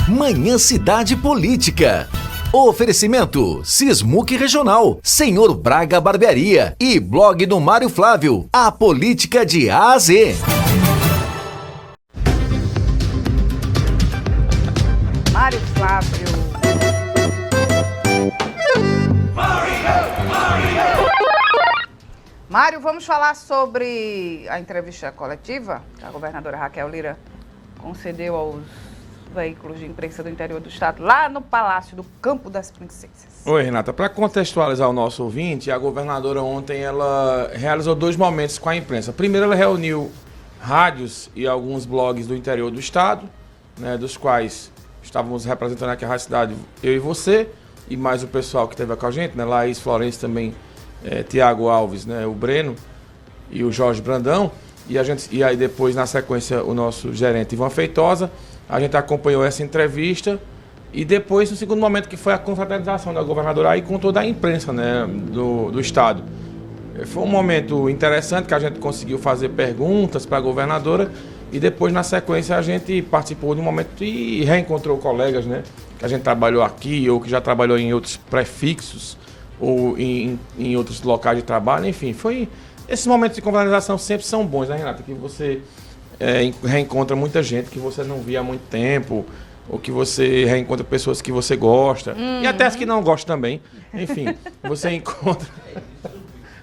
Manhã Cidade Política. Oferecimento Sismuc Regional, Senhor Braga Barbearia e blog do Mário Flávio, a política de A a Z. Mário Flávio. Mário, vamos falar sobre a entrevista coletiva que a governadora Raquel Lira concedeu aos veículos de imprensa do interior do estado, lá no Palácio do Campo das Princesas. Oi, Renata. Para contextualizar o nosso ouvinte, a governadora ontem ela realizou 2 momentos com a imprensa. Primeiro, ela reuniu rádios e alguns blogs do interior do estado, né, dos quais estávamos representando aqui a Rádio Cidade, eu e você, e mais o pessoal que esteve com a gente, né, Laís Florencio também, Tiago Alves, né, o Breno e o Jorge Brandão, e aí depois, na sequência, o nosso gerente Ivan Feitosa. A gente acompanhou essa entrevista e depois, no segundo momento, que foi a confraternização da governadora aí com toda a imprensa, né, do estado. Foi um momento interessante que a gente conseguiu fazer perguntas para a governadora e depois, na sequência, a gente participou de um momento e reencontrou colegas, né, que a gente trabalhou aqui ou que já trabalhou em outros prefixos ou em outros locais de trabalho. Enfim, esses momentos de confraternização sempre são bons, né, Renata? Que você reencontra muita gente que você não via há muito tempo, ou que você reencontra pessoas que você gosta, e até as que não gostam também. Enfim, você encontra...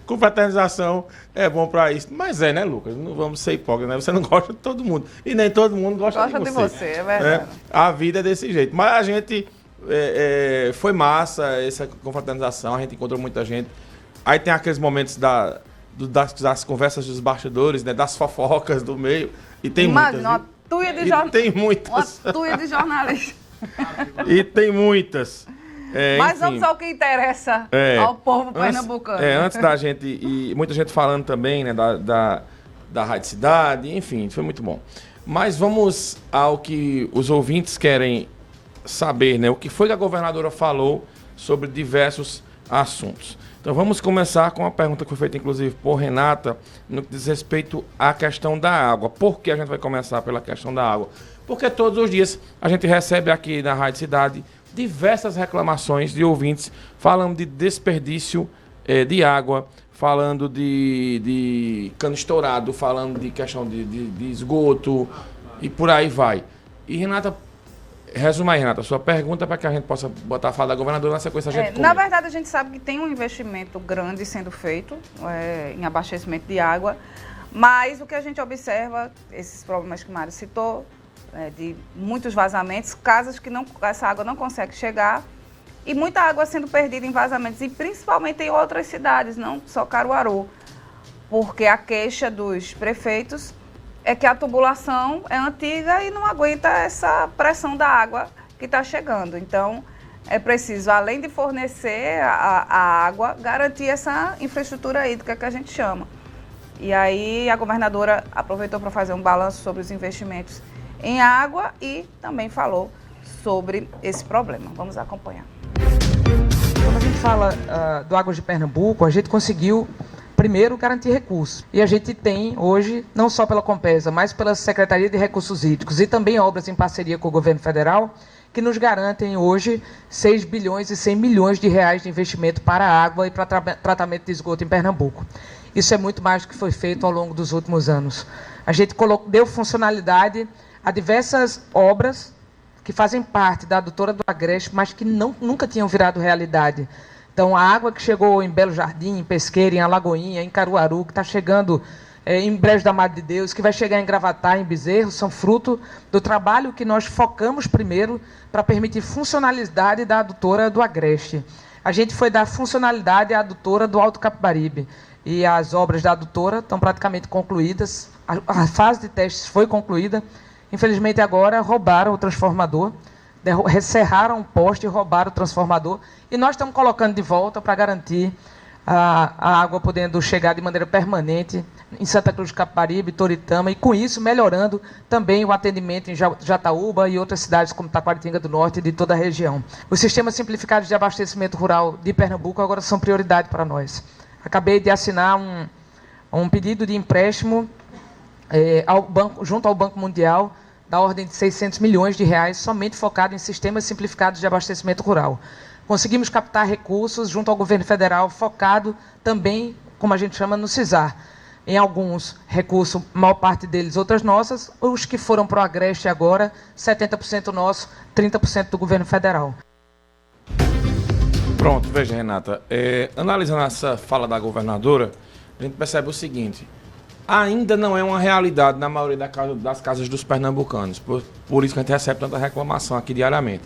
Confraternização é bom para isso. Mas né, Lucas? Não vamos ser hipócritas, né? Você não gosta de todo mundo. E nem todo mundo gosta de você. É verdade. A vida é desse jeito. Mas a gente... foi massa essa confraternização, a gente encontrou muita gente. Aí tem aqueles momentos das conversas dos bastidores, né, das fofocas do meio, e tem muitas. Uma tuia de jornalistas. E tem muitas. Mas enfim, vamos ao que interessa ao povo pernambucano. Antes da gente, e muita gente falando também, né, da Rádio Cidade, enfim, foi muito bom. Mas vamos ao que os ouvintes querem saber, né, o que foi que a governadora falou sobre diversos assuntos. Então vamos começar com uma pergunta que foi feita inclusive por Renata no que diz respeito à questão da água. Por que a gente vai começar pela questão da água? Porque todos os dias a gente recebe aqui na Rádio Cidade diversas reclamações de ouvintes falando de desperdício de água, falando de cano estourado, falando de questão de esgoto e por aí vai. E Renata, resuma aí, Renata, a sua pergunta para que a gente possa botar a fala da governadora na sequência a gente na verdade, a gente sabe que tem um investimento grande sendo feito em abastecimento de água, mas o que a gente observa, esses problemas que o Mário citou, de muitos vazamentos, casas que essa água não consegue chegar e muita água sendo perdida em vazamentos, e principalmente em outras cidades, não só Caruaru, porque a queixa dos prefeitos é que a tubulação é antiga e não aguenta essa pressão da água que está chegando. Então, é preciso, além de fornecer a água, garantir essa infraestrutura hídrica que a gente chama. E aí, a governadora aproveitou para fazer um balanço sobre os investimentos em água e também falou sobre esse problema. Vamos acompanhar. Quando a gente fala do Águas de Pernambuco, a gente conseguiu primeiro, garantir recursos. E a gente tem hoje, não só pela Compesa, mas pela Secretaria de Recursos Hídricos e também obras em parceria com o governo federal, que nos garantem hoje 6 bilhões e 100 milhões de reais de investimento para a água e para tratamento de esgoto em Pernambuco. Isso é muito mais do que foi feito ao longo dos últimos anos. A gente deu funcionalidade a diversas obras que fazem parte da adutora do Agreste, mas que nunca tinham virado realidade. Então, a água que chegou em Belo Jardim, em Pesqueira, em Alagoinha, em Caruaru, que está chegando em Brejo da Madre de Deus, que vai chegar em Gravatá, em Bezerro, são fruto do trabalho que nós focamos primeiro para permitir funcionalidade da adutora do Agreste. A gente foi dar funcionalidade à adutora do Alto Capibaribe. E as obras da adutora estão praticamente concluídas. A fase de testes foi concluída. Infelizmente, agora roubaram o transformador, serraram o poste e roubaram o transformador. E nós estamos colocando de volta para garantir a água podendo chegar de maneira permanente em Santa Cruz do Capibaribe, Toritama, e com isso melhorando também o atendimento em Jataúba e outras cidades como Taquaritinga do Norte e de toda a região. Os sistemas simplificados de abastecimento rural de Pernambuco agora são prioridade para nós. Acabei de assinar um pedido de empréstimo junto ao Banco Mundial da ordem de 600 milhões de reais, somente focado em sistemas simplificados de abastecimento rural. Conseguimos captar recursos junto ao governo federal, focado também, como a gente chama, no CISAR. Em alguns recursos, maior parte deles, outras nossas, os que foram para o Agreste agora, 70% nosso, 30% do governo federal. Pronto, veja, Renata, analisando essa fala da governadora, a gente percebe o seguinte: ainda não é uma realidade na maioria das casas dos pernambucanos, por isso que a gente recebe tanta reclamação aqui diariamente.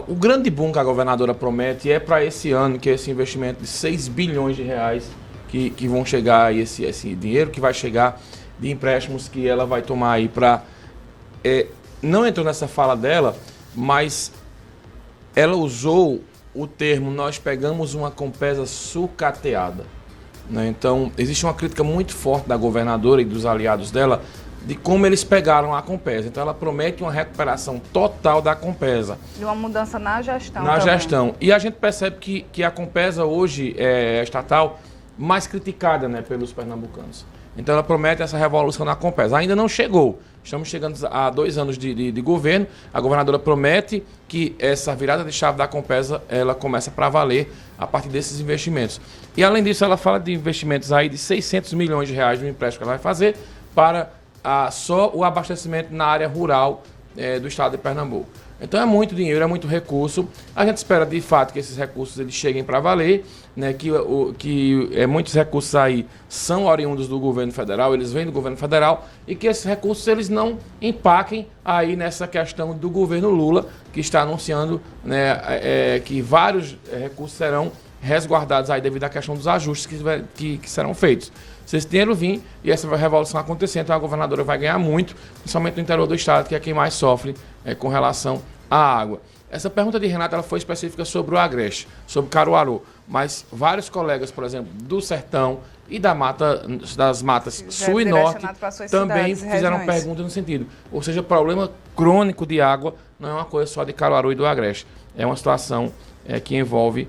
O grande boom que a governadora promete é para esse ano, que é esse investimento de 6 bilhões de reais que vão chegar, esse dinheiro que vai chegar de empréstimos que ela vai tomar aí para... não entrou nessa fala dela, mas ela usou o termo: nós pegamos uma Compesa sucateada. Né? Então, existe uma crítica muito forte da governadora e dos aliados dela de como eles pegaram a Compesa. Então, ela promete uma recuperação total da Compesa. E uma mudança na gestão Na também. gestão. E a gente percebe que a Compesa hoje é estatal mais criticada, né, pelos pernambucanos. Então, ela promete essa revolução na Compesa. Ainda não chegou. Estamos chegando a 2 anos de governo. A governadora promete que essa virada de chave da Compesa, ela começa para valer a partir desses investimentos. E, além disso, ela fala de investimentos aí de 600 milhões de reais no empréstimo que ela vai fazer para só o abastecimento na área rural do estado de Pernambuco. Então é muito dinheiro, é muito recurso. A gente espera de fato que esses recursos eles cheguem para valer, né? Que muitos recursos aí são oriundos do governo federal, eles vêm do governo federal, e que esses recursos eles não empaquem aí nessa questão do governo Lula, que está anunciando, né, que vários recursos serão resguardados aí devido à questão dos ajustes que serão feitos. Se esse dinheiro vir e essa revolução acontecer, então a governadora vai ganhar muito, principalmente no interior do estado, que é quem mais sofre com relação à água. Essa pergunta de Renata ela foi específica sobre o Agreste, sobre Caruaru, mas vários colegas, por exemplo, do Sertão e das matas Sul e Norte também fizeram perguntas no sentido. Ou seja, o problema crônico de água não é uma coisa só de Caruaru e do Agreste, é uma situação que envolve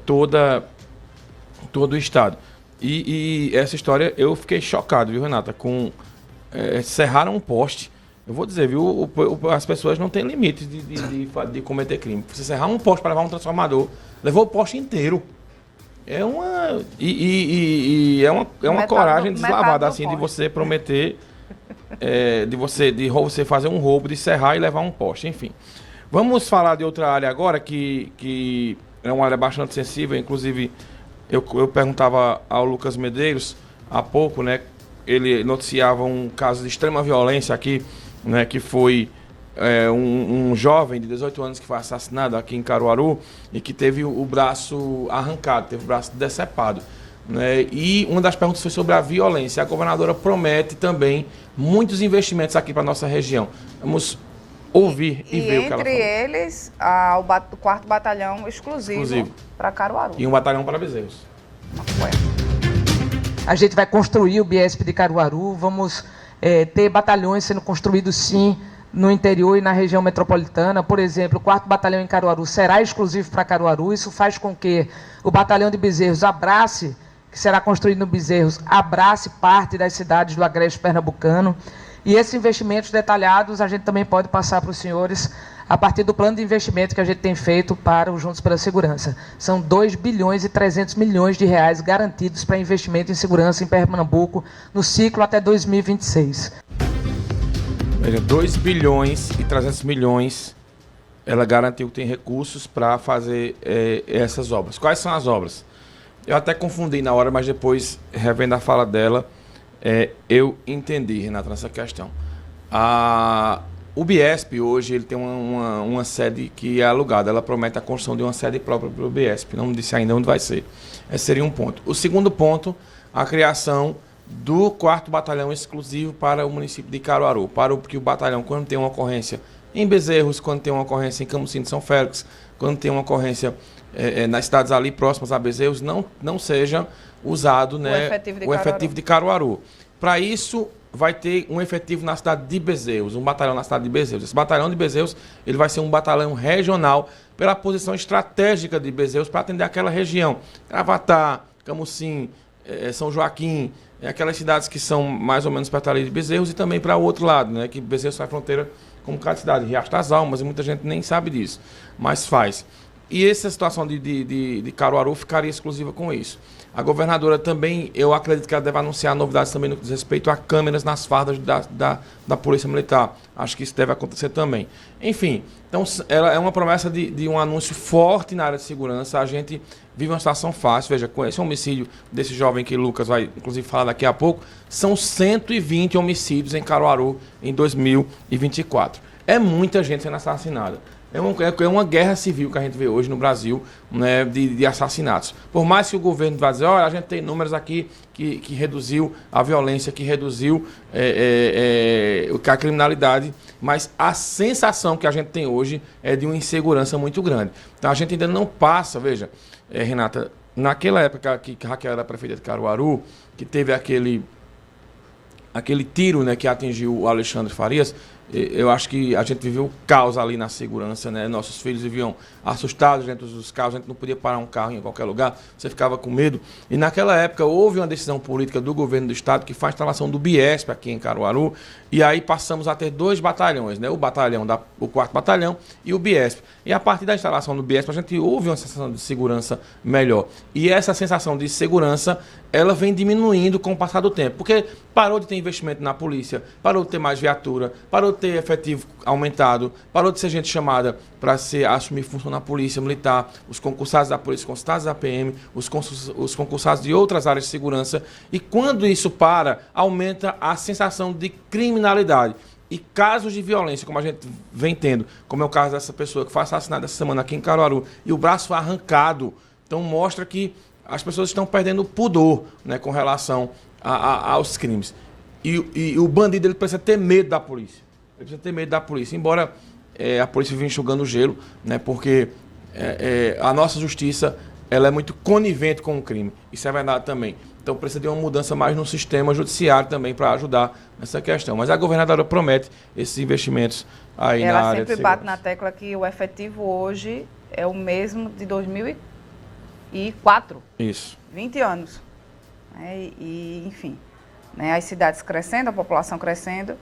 todo o estado. E essa história eu fiquei chocado, viu, Renata? Serraram um poste. Eu vou dizer, viu? As pessoas não têm limite de cometer crime. Você serrar um poste para levar um transformador, levou o poste inteiro. É uma coragem deslavada, assim, de você prometer, de você fazer um roubo, de serrar e levar um poste, enfim. Vamos falar de outra área agora, que é uma área bastante sensível, inclusive. Eu perguntava ao Lucas Medeiros há pouco, né? Ele noticiava um caso de extrema violência aqui, né? Que foi um jovem de 18 anos que foi assassinado aqui em Caruaru e que teve o braço arrancado, teve o braço decepado. Né? E uma das perguntas foi sobre a violência. A governadora promete também muitos investimentos aqui para a nossa região. Vamos ouvir e ver o que ela falou. Entre eles, o 4º Batalhão exclusivo para Caruaru. E um batalhão para Bezerros. A gente vai construir o Biesp de Caruaru, vamos ter batalhões sendo construídos sim no interior e na região metropolitana. Por exemplo, o 4º Batalhão em Caruaru será exclusivo para Caruaru. Isso faz com que o Batalhão de Bezerros que será construído no Bezerros, abrace parte das cidades do Agreste Pernambucano. E esses investimentos detalhados a gente também pode passar para os senhores a partir do plano de investimento que a gente tem feito para o Juntos pela Segurança. São 2 bilhões e 300 milhões de reais garantidos para investimento em segurança em Pernambuco no ciclo até 2026. Veja, 2 bilhões e 300 milhões, ela garantiu que tem recursos para fazer essas obras. Quais são as obras? Eu até confundi na hora, mas depois, revendo a fala dela, eu entendi, Renata, nessa questão. O Biesp hoje ele tem uma sede que é alugada. Ela promete a construção de uma sede própria para o Biesp. Não disse ainda onde vai ser. Esse seria um ponto. O segundo ponto, a criação do 4º Batalhão exclusivo para o município de Caruaru. Porque o batalhão, quando tem uma ocorrência em Bezerros, quando tem uma ocorrência em Camusim de São Félix, quando tem uma ocorrência nas cidades ali próximas a Bezerros, não seja usado, né, o efetivo de Caruaru. Para isso, vai ter um efetivo na cidade de Bezerros, um batalhão na cidade de Bezerros. Esse batalhão de Bezerros ele vai ser um batalhão regional pela posição estratégica de Bezerros para atender aquela região. Gravatá, Camusim, São Joaquim, aquelas cidades que são mais ou menos perto ali de Bezerros e também para o outro lado, né? Que Bezerros faz fronteira com cada cidade, Riacho das Almas, e muita gente nem sabe disso, mas faz. E essa situação de Caruaru ficaria exclusiva com isso. A governadora também, eu acredito que ela deve anunciar novidades também no que diz respeito a câmeras nas fardas da Polícia Militar. Acho que isso deve acontecer também. Enfim, então ela é uma promessa de um anúncio forte na área de segurança. A gente vive uma situação fácil. Veja, com esse homicídio desse jovem que Lucas vai, inclusive, falar daqui a pouco, são 120 homicídios em Caruaru em 2024. É muita gente sendo assassinada. É uma guerra civil que a gente vê hoje no Brasil, né, de assassinatos. Por mais que o governo vá dizer, olha, a gente tem números aqui que reduziu a violência, que reduziu a criminalidade, mas a sensação que a gente tem hoje é de uma insegurança muito grande. Então a gente ainda não passa, veja, Renata, naquela época que Raquel era prefeita de Caruaru, que teve aquele tiro, né, que atingiu o Alexandre Farias, eu acho que a gente viveu caos ali na segurança, né? Nossos filhos viviam assustados dentro dos carros, a gente não podia parar um carro em qualquer lugar, você ficava com medo. E naquela época houve uma decisão política do governo do estado que faz a instalação do BIESP aqui em Caruaru, e aí passamos a ter 2 batalhões, né? O 4º Batalhão e o BIESP. E a partir da instalação do BIESP a gente houve uma sensação de segurança melhor. E essa sensação de segurança, ela vem diminuindo com o passar do tempo, porque parou de ter investimento na polícia, parou de ter mais viatura, parou de ter efetivo aumentado, parou de ser gente chamada para assumir função na polícia militar, os concursados da polícia, os concursados da PM, os concursados de outras áreas de segurança, e quando isso para, aumenta a sensação de criminalidade. E casos de violência, como a gente vem tendo, como é o caso dessa pessoa que foi assassinada essa semana aqui em Caruaru, e o braço foi arrancado, então mostra que as pessoas estão perdendo o pudor, né, com relação aos crimes. E o bandido, ele precisa ter medo da polícia. Ele precisa ter medo da polícia, embora a polícia venha enxugando o gelo, né, porque a nossa justiça, ela é muito conivente com o crime. Isso é verdade também. Então precisa de uma mudança mais no sistema judiciário também para ajudar nessa questão. Mas a governadora promete esses investimentos aí na área de segurança. Ela sempre bate na tecla que o efetivo hoje é o mesmo de 2004. Isso. 20 anos. Enfim, né, as cidades crescendo, a população crescendo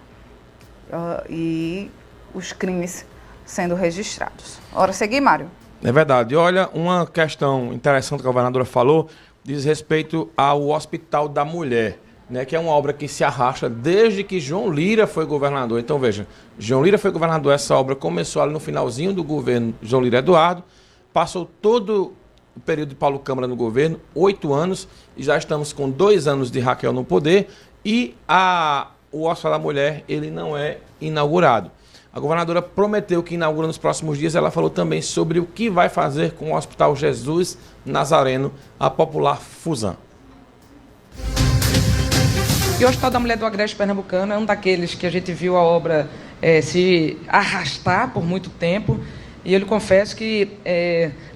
e os crimes sendo registrados. Ora, seguir, Mário. É verdade. Olha, uma questão interessante que a governadora falou diz respeito ao Hospital da Mulher, né, que é uma obra que se arrasta desde que João Lira foi governador. Então, veja, João Lira foi governador, essa obra começou ali no finalzinho do governo João Lira Eduardo, passou todo o período de Paulo Câmara no governo, 8 anos, e já estamos com 2 anos de Raquel no poder, e o Hospital da Mulher, ele não é inaugurado. A governadora prometeu que inaugura nos próximos dias. Ela falou também sobre o que vai fazer com o Hospital Jesus Nazareno, a popular Fusan. E o Hospital da Mulher do Agreste Pernambucano é um daqueles que a gente viu a obra se arrastar por muito tempo. E eu lhe confesso que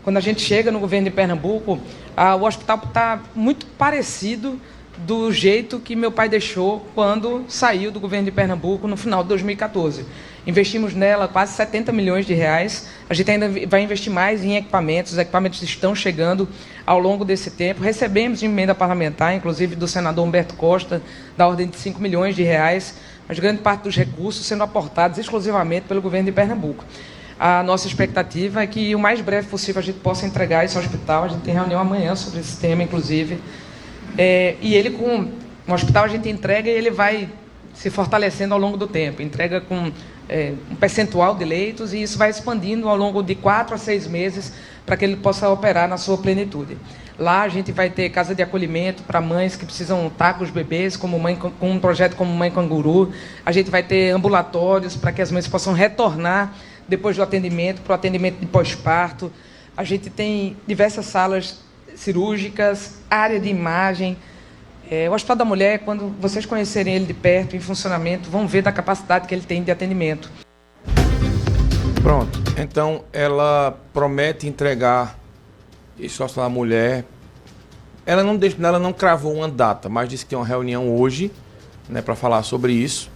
quando a gente chega no governo de Pernambuco, o hospital está muito parecido do jeito que meu pai deixou quando saiu do governo de Pernambuco no final de 2014. Investimos nela quase 70 milhões de reais. A gente ainda vai investir mais em equipamentos. Os equipamentos estão chegando ao longo desse tempo. Recebemos emenda parlamentar, inclusive do senador Humberto Costa, da ordem de 5 milhões de reais, mas grande parte dos recursos sendo aportados exclusivamente pelo governo de Pernambuco. A nossa expectativa é que o mais breve possível a gente possa entregar esse hospital. A gente tem reunião amanhã sobre esse tema, inclusive. E ele, com o hospital, a gente entrega e ele vai se fortalecendo ao longo do tempo. Entrega com um percentual de leitos e isso vai expandindo ao longo de 4 a 6 meses para que ele possa operar na sua plenitude. Lá a gente vai ter casa de acolhimento para mães que precisam estar com os bebês, com um projeto como Mãe Canguru. A gente vai ter ambulatórios para que as mães possam retornar depois do atendimento, para o atendimento de pós-parto. A gente tem diversas salas cirúrgicas, área de imagem. O Hospital da Mulher, quando vocês conhecerem ele de perto, em funcionamento, vão ver da capacidade que ele tem de atendimento. Pronto. Então, ela promete entregar esse Hospital da Mulher. Ela não cravou uma data, mas disse que tem uma reunião hoje, né, para falar sobre isso.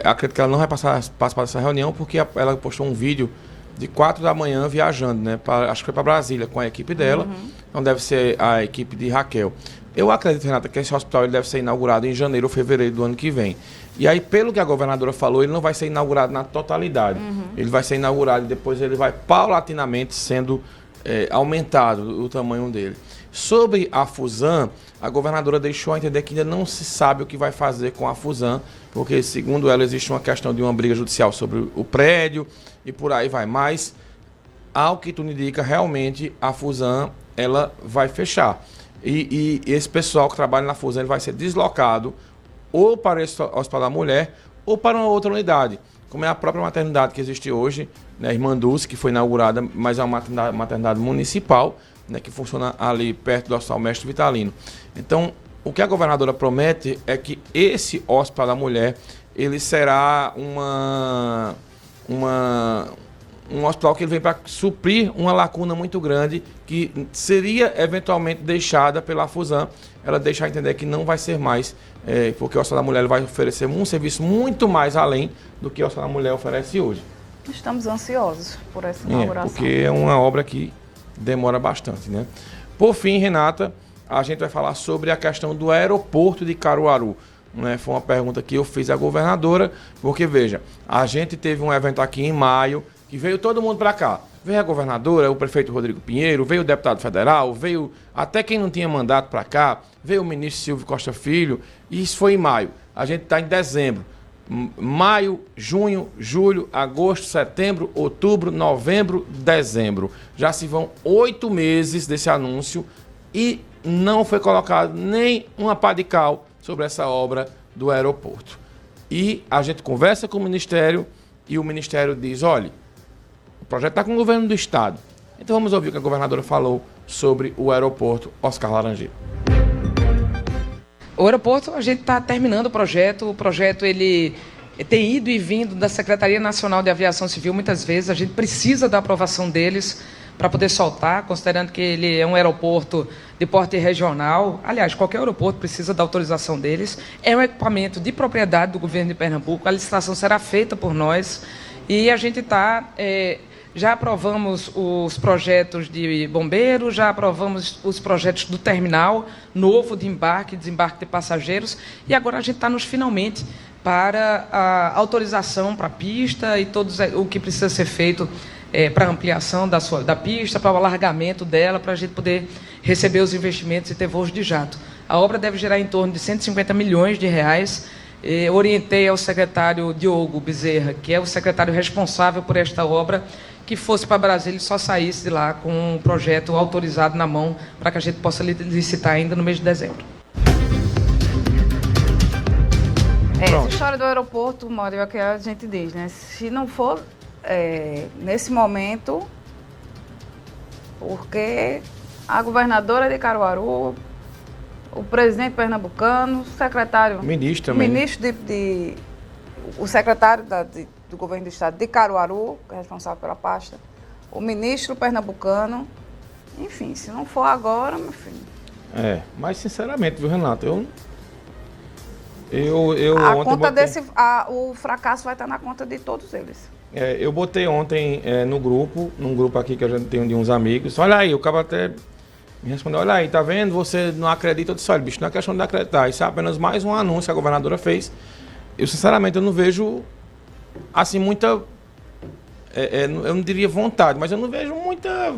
Acredito que ela não vai participar dessa reunião, porque ela postou um vídeo de 4 da manhã viajando, né? Acho que foi para Brasília com a equipe dela. Então deve ser a equipe de Raquel. Eu acredito, Renata, que esse hospital ele deve ser inaugurado em janeiro ou fevereiro do ano que vem. E aí, pelo que a governadora falou, ele não vai ser inaugurado na totalidade. Ele vai ser inaugurado e depois ele vai paulatinamente sendo aumentado o tamanho dele. Sobre a Fusan, a governadora deixou a entender que ainda não se sabe o que vai fazer com a Fusan, porque, segundo ela, existe uma questão de uma briga judicial sobre o prédio e por aí vai. Mas, ao que tudo indica, realmente a Fusan ela vai fechar. E esse pessoal que trabalha na Fusan ele vai ser deslocado ou para esse Hospital da Mulher ou para uma outra unidade, como é a própria maternidade que existe hoje, né, Irmã Dulce, que foi inaugurada, mas é uma maternidade municipal, né, que funciona ali perto do Hospital Mestre Vitalino. Então, o que a governadora promete é que esse Hospital da Mulher ele será um hospital que ele vem para suprir uma lacuna muito grande que seria eventualmente deixada pela Fusan. Ela deixa a entender que não vai ser mais, porque o Hospital da Mulher vai oferecer um serviço muito mais além do que o Hospital da Mulher oferece hoje. Estamos ansiosos por essa inauguração. Porque é uma obra que demora bastante, né? Por fim, Renata, a gente vai falar sobre a questão do aeroporto de Caruaru. Né? Foi uma pergunta que eu fiz à governadora, porque, veja, a gente teve um evento aqui em maio, que veio todo mundo para cá. Veio a governadora, o prefeito Rodrigo Pinheiro, veio o deputado federal, veio até quem não tinha mandato para cá, veio o ministro Silvio Costa Filho, e isso foi em maio. A gente está em dezembro. Maio, junho, julho, agosto, setembro, outubro, novembro, dezembro. Já se vão 8 meses desse anúncio e não foi colocado nem uma pá de cal sobre essa obra do aeroporto. E a gente conversa com o Ministério e o Ministério diz, olha, o projeto está com o governo do Estado. Então vamos ouvir o que a governadora falou sobre o aeroporto Oscar Laranjeira. O aeroporto, a gente está terminando o projeto ele tem ido e vindo da Secretaria Nacional de Aviação Civil muitas vezes, a gente precisa da aprovação deles para poder soltar, considerando que ele é um aeroporto de porte regional. Aliás, qualquer aeroporto precisa da autorização deles. É um equipamento de propriedade do governo de Pernambuco, a licitação será feita por nós e a gente está... já aprovamos os projetos de bombeiros, já aprovamos os projetos do terminal novo de embarque e desembarque de passageiros, e agora a gente está nos finalmente para a autorização para a pista e todo o que precisa ser feito para a ampliação da pista, para o alargamento dela, para a gente poder receber os investimentos e ter voos de jato. A obra deve gerar em torno de 150 milhões de reais. Orientei ao secretário Diogo Bezerra, que é o secretário responsável por esta obra, que fosse para Brasília e só saísse de lá com um projeto autorizado na mão para que a gente possa licitar ainda no mês de dezembro. Essa história do aeroporto, Mário, é o que a gente diz, né? Se não for nesse momento, porque a governadora de Caruaru, o presidente pernambucano, o secretário... Ministro também. O secretário do governo do estado de Caruaru, que é responsável pela pasta, o ministro pernambucano, enfim, se não for agora, meu filho. Mas sinceramente, viu, Renato, o fracasso vai estar na conta de todos eles. Eu botei ontem num grupo aqui que a gente tem de uns amigos, olha aí, o cara até me respondeu, olha aí, tá vendo, você não acredita, eu disse, olha, bicho, não é questão de acreditar, isso é apenas mais um anúncio que a governadora fez. Eu, sinceramente, eu não vejo, assim, muita, eu não diria vontade, mas eu não vejo muita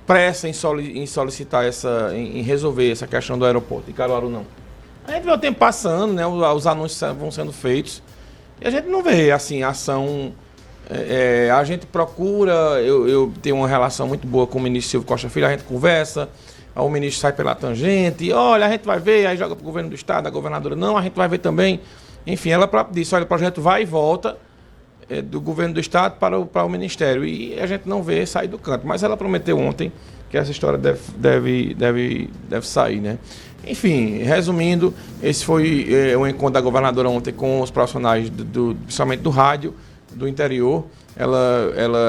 pressa em solicitar em resolver essa questão do aeroporto de Caruaru, não. A gente vê o tempo passando, né, os anúncios vão sendo feitos, e a gente não vê, assim, ação... a gente procura, eu tenho uma relação muito boa com o ministro Silvio Costa Filho, a gente conversa, o ministro sai pela tangente, olha, a gente vai ver, aí joga para o governo do estado, a governadora não, a gente vai ver também. Enfim, ela disse, olha, o projeto vai e volta do governo do estado para o ministério, e a gente não vê sair do canto. Mas ela prometeu ontem que essa história deve sair, né? Enfim, resumindo, esse foi o encontro da governadora ontem com os profissionais, principalmente do rádio, do interior.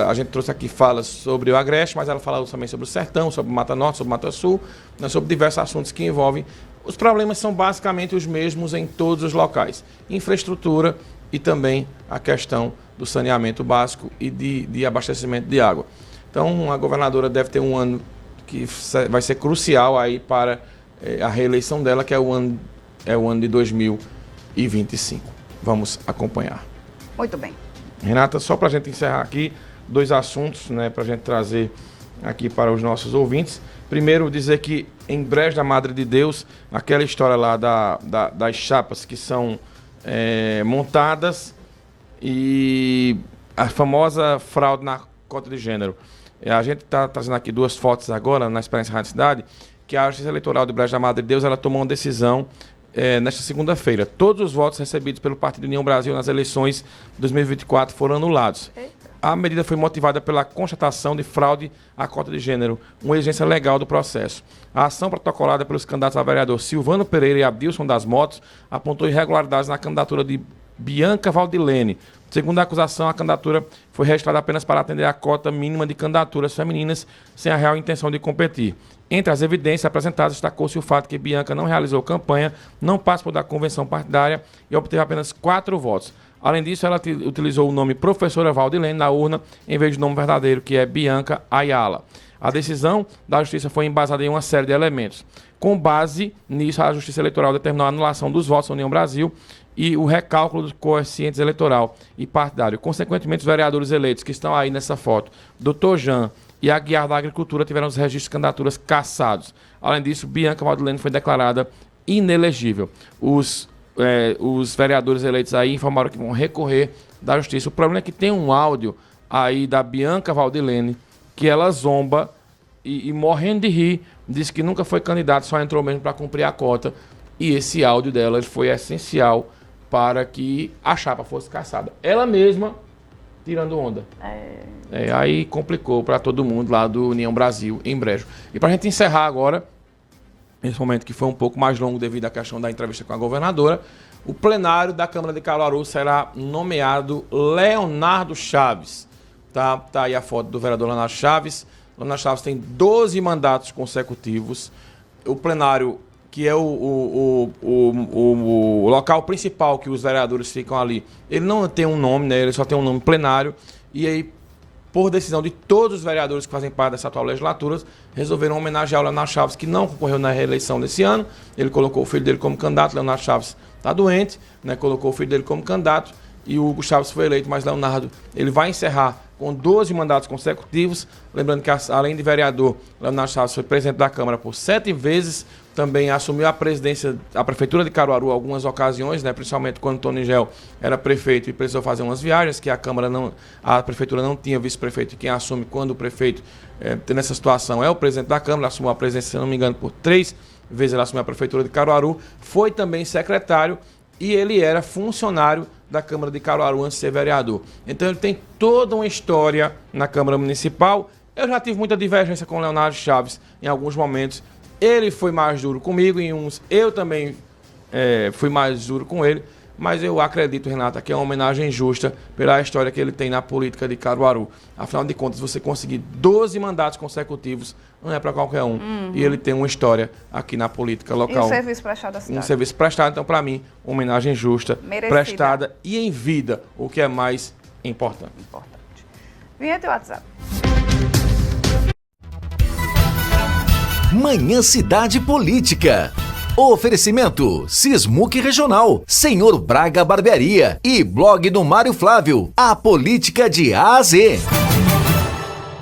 A gente trouxe aqui falas sobre o Agreste, mas ela falou também sobre o Sertão, sobre o Mata Norte, sobre o Mata Sul, né, sobre diversos assuntos que envolvem. Os problemas são basicamente os mesmos em todos os locais. Infraestrutura e também a questão do saneamento básico e de abastecimento de água. Então, a governadora deve ter um ano que vai ser crucial aí para a reeleição dela, que é o ano de 2025. Vamos acompanhar. Muito bem. Renata, só para a gente encerrar aqui, 2 assuntos, né, para a gente trazer aqui para os nossos ouvintes. Primeiro, dizer que em Brejo da Madre de Deus, aquela história lá das chapas que são montadas e a famosa fraude na cota de gênero. A gente está trazendo aqui 2 fotos agora na Experiência Rádio Cidade, que a Justiça Eleitoral de Brejo da Madre de Deus ela tomou uma decisão nesta segunda-feira. Todos os votos recebidos pelo Partido União Brasil nas eleições de 2024 foram anulados. A medida foi motivada pela constatação de fraude à cota de gênero, uma exigência legal do processo. A ação protocolada pelos candidatos a vereador Silvano Pereira e Abdilson das Motos apontou irregularidades na candidatura de Bianca Valdilene. Segundo a acusação, a candidatura foi registrada apenas para atender a cota mínima de candidaturas femininas, sem a real intenção de competir. Entre as evidências apresentadas, destacou-se o fato que Bianca não realizou campanha, não participou da convenção partidária e obteve apenas 4 votos. Além disso, ela utilizou o nome Professora Valdilene na urna, em vez do nome verdadeiro, que é Bianca Ayala. A decisão da Justiça foi embasada em uma série de elementos. Com base nisso, a Justiça Eleitoral determinou a anulação dos votos da União Brasil e o recálculo dos coeficientes eleitoral e partidário. Consequentemente, os vereadores eleitos que estão aí nessa foto, Dr. Jean e Aguiar da Agricultura, tiveram os registros de candidaturas cassados. Além disso, Bianca Valdilene foi declarada inelegível. Os vereadores eleitos aí informaram que vão recorrer da Justiça. O problema é que tem um áudio aí da Bianca Valdilene que ela zomba e morrendo de rir, disse que nunca foi candidata, só entrou mesmo para cumprir a cota. E esse áudio dela foi essencial para que a chapa fosse cassada. Ela mesma tirando onda. Aí complicou para todo mundo lá do União Brasil em Brejo. E para a gente encerrar agora, nesse momento que foi um pouco mais longo devido à questão da entrevista com a governadora, o plenário da Câmara de Caruaru será nomeado Leonardo Chaves. Tá aí a foto do vereador Leonardo Chaves. Leonardo Chaves tem 12 mandatos consecutivos. O plenário, que é o local principal que os vereadores ficam ali, ele não tem um nome, né? Ele só tem um nome plenário. E aí, por decisão de todos os vereadores que fazem parte dessa atual legislatura, resolveram homenagear o Leonardo Chaves, que não concorreu na reeleição desse ano. Ele colocou o filho dele como candidato. Leonardo Chaves está doente, né? Colocou o filho dele como candidato e o Hugo Chaves foi eleito, mas Leonardo ele vai encerrar com 12 mandatos consecutivos. Lembrando que, além de vereador, Leonardo Chaves foi presidente da Câmara por 7 vezes, também assumiu a presidência da Prefeitura de Caruaru algumas ocasiões, né, principalmente quando Tony Gel era prefeito e precisou fazer umas viagens, que a Prefeitura não tinha vice-prefeito, e quem assume quando o prefeito tem nessa situação é o presidente da Câmara. Assumiu a presidência, se não me engano, por 3 vezes ele assumiu a Prefeitura de Caruaru, foi também secretário e ele era funcionário da Câmara de Caruaru antes de ser vereador. Então ele tem toda uma história na Câmara Municipal. Eu já tive muita divergência com o Leonardo Chaves em alguns momentos. Ele foi mais duro comigo, em uns eu também fui mais duro com ele, mas eu acredito, Renata, que é uma homenagem justa pela história que ele tem na política de Caruaru. Afinal de contas, você conseguir 12 mandatos consecutivos não é para qualquer um. E ele tem uma história aqui na política local. E um serviço prestado à cidade. Um serviço prestado, então, para mim, uma homenagem justa, merecida, prestada e em vida, o que é mais importante. Vinheta e WhatsApp. Manhã Cidade Política. Oferecimento Sismuc Regional, Senhor Braga Barbearia e blog do Mário Flávio, a política de A a Z.